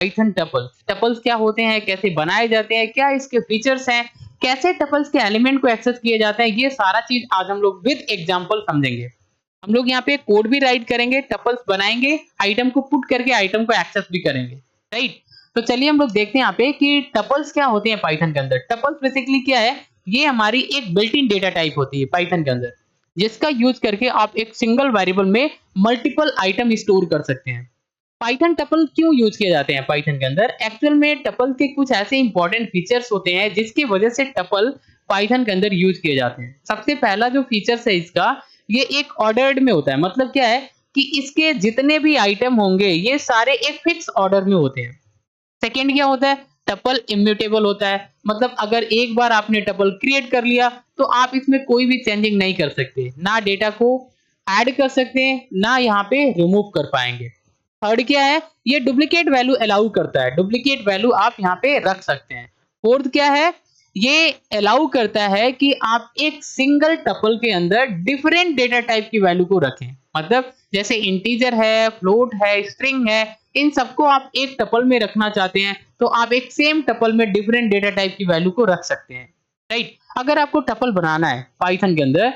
Python tuples. Tuples क्या होते हैं, कैसे बनाए जाते हैं, क्या इसके फीचर्स हैं, कैसे टपल्स के एलिमेंट को एक्सेस किए जाते हैं, ये सारा चीज आज हम लोग विद एग्जांपल समझेंगे। हम लोग यहाँ पे कोड भी राइट करेंगे, टपल्स बनाएंगे, आइटम को पुट करके आइटम को एक्सेस भी करेंगे, राइट। तो चलिए हम लोग देखते हैं यहाँ पे कि टपल्स क्या होते हैं पाइथन के अंदर। टपल्स बेसिकली क्या है, ये हमारी एक बिल्ट इन डेटा टाइप होती है पाइथन के अंदर, जिसका यूज करके आप एक सिंगल वेरिएबल में मल्टीपल आइटम स्टोर कर सकते हैं। पाइथन टपल क्यों यूज किए जाते हैं पाइथन के अंदर? एक्चुअल में टपल के कुछ ऐसे इंपॉर्टेंट फीचर्स होते हैं जिसकी वजह से टपल पाइथन के अंदर यूज किए जाते हैं। सबसे पहला जो फीचर्स है इसका, ये एक ऑर्डर्ड में होता है। मतलब क्या है कि इसके जितने भी आइटम होंगे ये सारे एक फिक्स ऑर्डर में होते हैं। सेकेंड क्या होता है, टपल इम्यूटेबल होता है। मतलब अगर एक बार आपने टपल क्रिएट कर लिया तो आप इसमें कोई भी चेंजिंग नहीं कर सकते, ना डेटा को ऐड कर सकते हैं, ना यहाँ पे रिमूव कर पाएंगे। थर्ड क्या है, ये डुप्लीकेट वैल्यू अलाउ करता है, डुप्लीकेट वैल्यू आप यहाँ पे रख सकते हैं। फोर्थ क्या है, ये अलाउ करता है कि आप एक सिंगल टपल के अंदर डिफरेंट डेटा टाइप की वैल्यू को रखें। मतलब जैसे इंटीजर है, फ्लोट है, स्ट्रिंग है, इन सबको आप एक टपल में रखना चाहते हैं तो आप एक सेम टपल में डिफरेंट डेटा टाइप की वैल्यू को रख सकते हैं, राइट। अगर आपको टपल बनाना है पाइथन के अंदर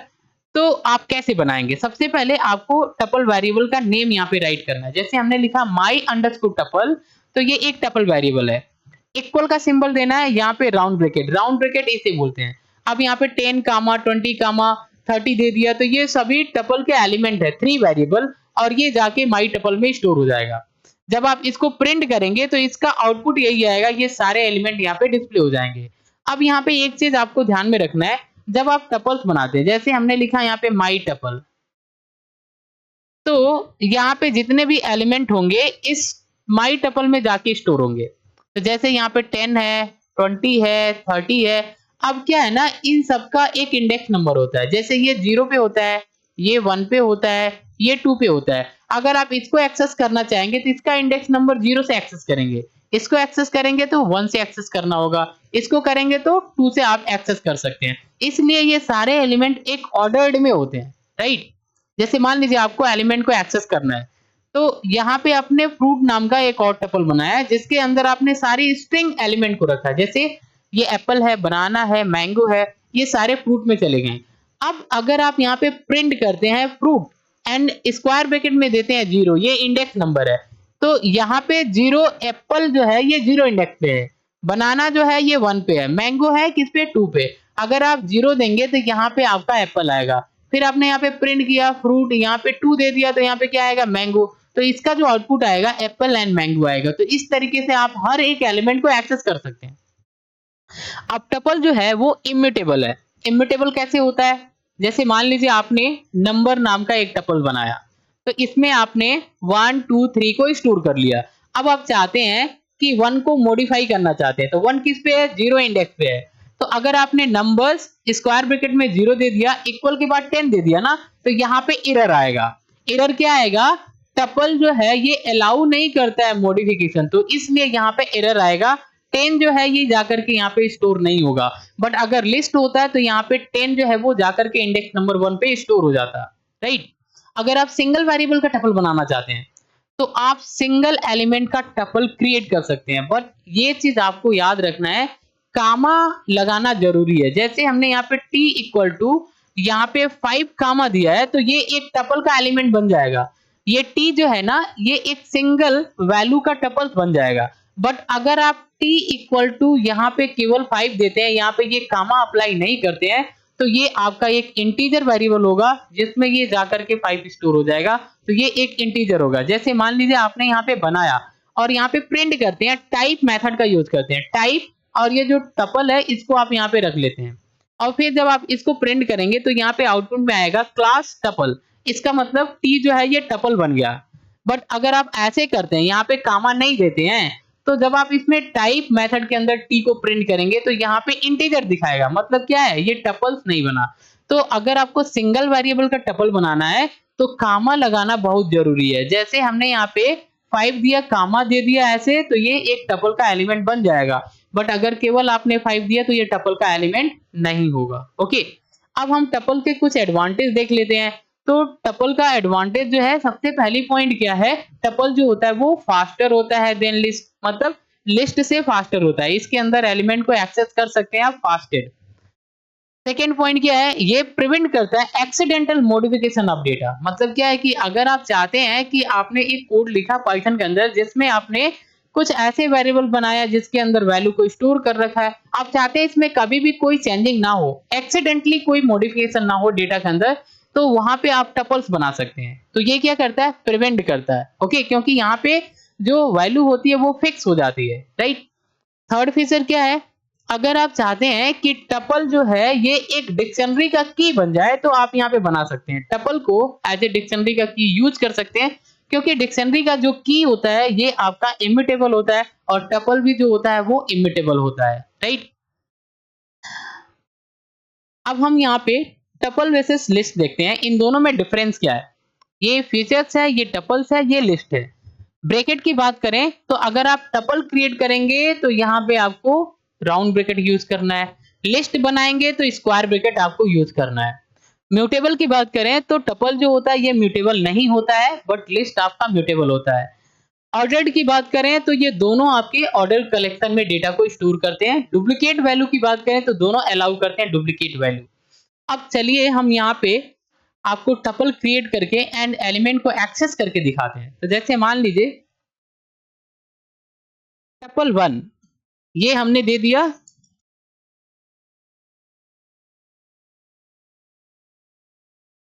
तो आप कैसे बनाएंगे? सबसे पहले आपको टपल वेरिएबल का नेम यहाँ पे राइट करना है। जैसे हमने लिखा माई अंडरस्कोर टपल, तो ये एक टपल वेरिएबल है। इक्वल का सिंबल देना है, यहाँ पे राउंड ब्रैकेट, राउंड ब्रैकेट इसे बोलते हैं। अब यहाँ पे 10 कामा 20 कामा 30 दे दिया तो ये सभी टपल के एलिमेंट है, 3 वेरिएबल, और ये जाके माई टपल में स्टोर हो जाएगा। जब आप इसको प्रिंट करेंगे तो इसका आउटपुट यही आएगा, ये सारे एलिमेंट यहाँ पे डिस्प्ले हो जाएंगे। अब यहाँ पे एक चीज आपको ध्यान में रखना है, जब आप टपल्स बनाते हैं, जैसे हमने लिखा यहाँ पे माई टपल, तो यहाँ पे जितने भी एलिमेंट होंगे इस माई टपल में जाके स्टोर होंगे। तो जैसे यहाँ पे 10 है, 20 है, 30 है। अब क्या है ना, इन सबका एक इंडेक्स नंबर होता है। जैसे ये 0 पे होता है, ये 1 पे होता है, ये 2 पे होता है। अगर आप इसको एक्सेस करना चाहेंगे तो इसका इंडेक्स नंबर 0 से एक्सेस करेंगे, इसको एक्सेस करेंगे तो 1 से एक्सेस करना होगा, इसको करेंगे तो 2 से आप एक्सेस कर सकते हैं। इसलिए ये सारे एलिमेंट एक ऑर्डर्ड में होते हैं, राइट। जैसे मान लीजिए आपको एलिमेंट को एक्सेस करना है, तो यहाँ पे आपने फ्रूट नाम का एक और टपल बनाया है जिसके अंदर आपने सारी स्ट्रिंग एलिमेंट को रखा है। जैसे ये एप्पल है, बनाना है, मैंगो है, ये सारे फ्रूट में चले गए। अब अगर आप यहाँ पे प्रिंट करते हैं फ्रूट एंड स्क्वायर ब्रैकेट में देते हैं 0, ये इंडेक्स नंबर है, तो यहाँ पे 0 एप्पल जो है ये 0 इंडेक्स पे है, बनाना जो है ये 1 पे है, मैंगो है किस पे, 2 पे। अगर आप 0 देंगे तो यहाँ पे आपका एप्पल आएगा। फिर आपने यहाँ पे प्रिंट किया फ्रूट, यहाँ पे 2 दे दिया तो यहाँ पे क्या आएगा, मैंगो। तो इसका जो आउटपुट आएगा एप्पल एंड मैंगो आएगा। तो इस तरीके से आप हर एक एलिमेंट को एक्सेस कर सकते हैं। अब टपल जो है वो इम्यूटेबल है। इम्यूटेबल कैसे होता है? जैसे मान लीजिए आपने नंबर नाम का एक टपल बनाया, तो इसमें आपने 1 2 3 को स्टोर कर लिया। अब आप चाहते हैं कि 1 को मॉडिफाई करना चाहते हैं, तो 1 किस पे है, 0 इंडेक्स पे है। तो अगर आपने नंबर्स स्क्वायर ब्रैकेट में 0 दे दिया, इक्वल के बाद 10 दे दिया ना, तो यहाँ पे एरर आएगा। एरर क्या आएगा, टपल जो है ये अलाउ नहीं करता है मॉडिफिकेशन, तो इसलिए यहाँ पे एरर आएगा। 10 जो है ये जाकर के यहाँ पे स्टोर नहीं होगा। बट अगर लिस्ट होता है तो यहाँ पे 10 जो है वो जाकर के इंडेक्स नंबर 1 पे स्टोर हो जाता है, राइट। अगर आप सिंगल वेरिएबल का टपल बनाना चाहते हैं तो आप सिंगल एलिमेंट का टपल क्रिएट कर सकते हैं। बट ये चीज आपको याद रखना है, कामा लगाना जरूरी है। जैसे हमने यहाँ पे t इक्वल टू यहाँ पे 5 कामा दिया है तो ये एक टपल का एलिमेंट बन जाएगा। ये t जो है ना ये एक सिंगल वैल्यू का टपल बन जाएगा। बट अगर आप t इक्वल टू यहाँ पे केवल 5 देते हैं, यहाँ पे ये कामा अप्लाई नहीं करते हैं, तो ये आपका एक इंटीजर वेरिएबल होगा जिसमें ये जाकर के 5 स्टोर हो जाएगा। तो ये एक इंटीजर होगा। जैसे मान लीजिए आपने यहाँ पे बनाया और यहाँ पे प्रिंट करते हैं, टाइप मेथड का यूज करते हैं, टाइप, और ये जो टपल है इसको आप यहाँ पे रख लेते हैं। और फिर जब आप इसको प्रिंट करेंगे तो यहाँ पे आउटपुट में आएगा क्लास टपल। इसका मतलब टी जो है ये टपल बन गया। बट अगर आप ऐसे करते हैं, यहाँ पे कामा नहीं देते हैं, तो जब आप इसमें टाइप मेथड के अंदर टी को प्रिंट करेंगे तो यहाँ पे इंटीजर दिखाएगा। मतलब क्या है, ये टपल्स नहीं बना। तो अगर आपको सिंगल वेरिएबल का टपल बनाना है तो कामा लगाना बहुत जरूरी है। जैसे हमने यहाँ पे 5 दिया, कामा दे दिया ऐसे, तो ये एक टपल का एलिमेंट बन जाएगा। बट अगर केवल आपने 5 दिया तो ये टपल का एलिमेंट नहीं होगा। ओके, अब हम टपल के कुछ एडवांटेज देख लेते हैं। तो टपल का एडवांटेज जो है, सबसे पहली पॉइंट क्या है, टपल जो होता है वो फास्टर होता है देन लिस्ट, मतलब लिस्ट से फास्टर होता है। इसके अंदर एलिमेंट को एक्सेस कर सकते हैं आप फास्टेड। सेकेंड पॉइंट क्या है, ये प्रिवेंट करता है एक्सीडेंटल मॉडिफिकेशन ऑफ डेटा। मतलब क्या है कि अगर आप चाहते हैं कि आपने एक कोड लिखा पाइथन के अंदर जिसमें आपने कुछ ऐसे वेरिएबल बनाया जिसके अंदर वैल्यू को स्टोर कर रखा है, आप चाहते हैं इसमें कभी भी कोई चेंजिंग ना हो, एक्सीडेंटली कोई मॉडिफिकेशन ना हो डेटा के अंदर, तो वहां पे आप टपल्स बना सकते हैं। तो ये क्या करता है, प्रिवेंट करता है। ओके, क्योंकि यहाँ पे जो वैल्यू होती है वो फिक्स हो जाती है, राइट। थर्ड फीचर क्या है, अगर आप चाहते हैं कि टपल जो है ये एक डिक्शनरी का की बन जाए, तो आप यहाँ पे बना सकते हैं टपल को एज ए डिक्शनरी का की यूज कर सकते हैं, क्योंकि डिक्शनरी का जो की होता है ये आपका इम्यूटेबल होता है और टपल भी जो होता है वो इम्यूटेबल होता है, राइट। अब हम यहाँ पे टपल वर्सेस लिस्ट देखते हैं, इन दोनों में डिफरेंस क्या है। ये फीचर्स है, ये टपल्स है, ये लिस्ट है। ब्रैकेट की बात करें तो अगर आप टपल क्रिएट करेंगे तो यहाँ पे आपको राउंड ब्रैकेट यूज करना है, लिस्ट बनाएंगे तो स्क्वायर ब्रैकेट आपको यूज करना है। म्यूटेबल की बात करें तो टपल जो होता है ये म्यूटेबल नहीं होता है, बट लिस्ट आपका म्यूटेबल होता है। ऑर्डर्ड की बात करें तो ये दोनों आपके ऑर्डर कलेक्शन में डेटा को स्टोर करते हैं। डुप्लीकेट वैल्यू की बात करें तो दोनों अलाउ करते हैं डुप्लीकेट वैल्यू। अब चलिए हम यहाँ पे आपको टपल क्रिएट करके एंड एलिमेंट को एक्सेस करके दिखाते हैं। तो जैसे मान लीजिए टपल 1 ये हमने दे दिया,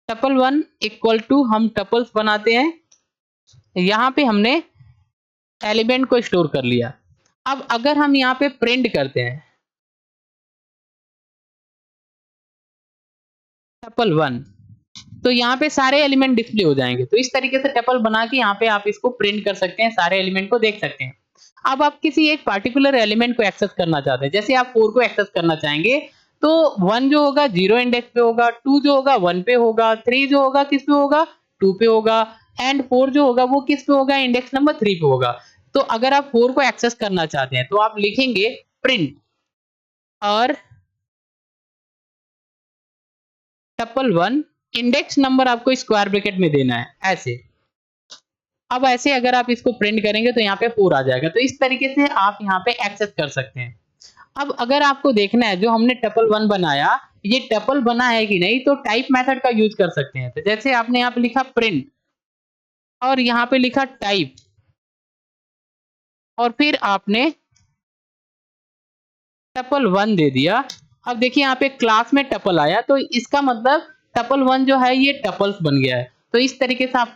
टपल 1 इक्वल टू हम टपल्स बनाते हैं, यहाँ पे हमने एलिमेंट को स्टोर कर लिया। अब अगर हम यहाँ पे प्रिंट करते हैं टपल 1, तो यहाँ पे सारे एलिमेंट डिस्प्ले हो जाएंगे। तो इस तरीके से टपल बना के यहाँ पे आप इसको प्रिंट कर सकते हैं, सारे एलिमेंट को देख सकते हैं। अब आप किसी एक पार्टिकुलर एलिमेंट को एक्सेस करना चाहते हैं, जैसे आप 4 को एक्सेस करना चाहेंगे, तो 1 जो होगा 0 इंडेक्स पे होगा, 2 जो होगा 1 पे होगा, 3 जो होगा किस पे होगा 2 पे होगा, एंड 4 जो होगा वो किस पे होगा इंडेक्स नंबर 3 पे होगा। तो अगर आप 4 को एक्सेस करना चाहते हैं तो आप लिखेंगे प्रिंट और टपल 1 इंडेक्स नंबर आपको स्क्वायर ब्रैकेट में देना है ऐसे। अब ऐसे अगर आप इसको प्रिंट करेंगे तो यहाँ पे 4 आ जाएगा। तो इस तरीके से आप यहाँ पे एक्सेस कर सकते हैं। अब अगर आपको देखना है जो हमने टपल 1 बनाया ये टपल बना है कि नहीं, तो टाइप मेथड का यूज कर सकते हैं। तो जैसे आपने यहाँ पे लिखा प्रिंट और यहाँ पे लिखा टाइप और फिर आपने टपल 1 दे दिया। अब देखिए यहाँ पे क्लास में टपल आया, तो इसका मतलब टपल 1 जो है ये टपल्स बन गया है। तो इस तरीके से आप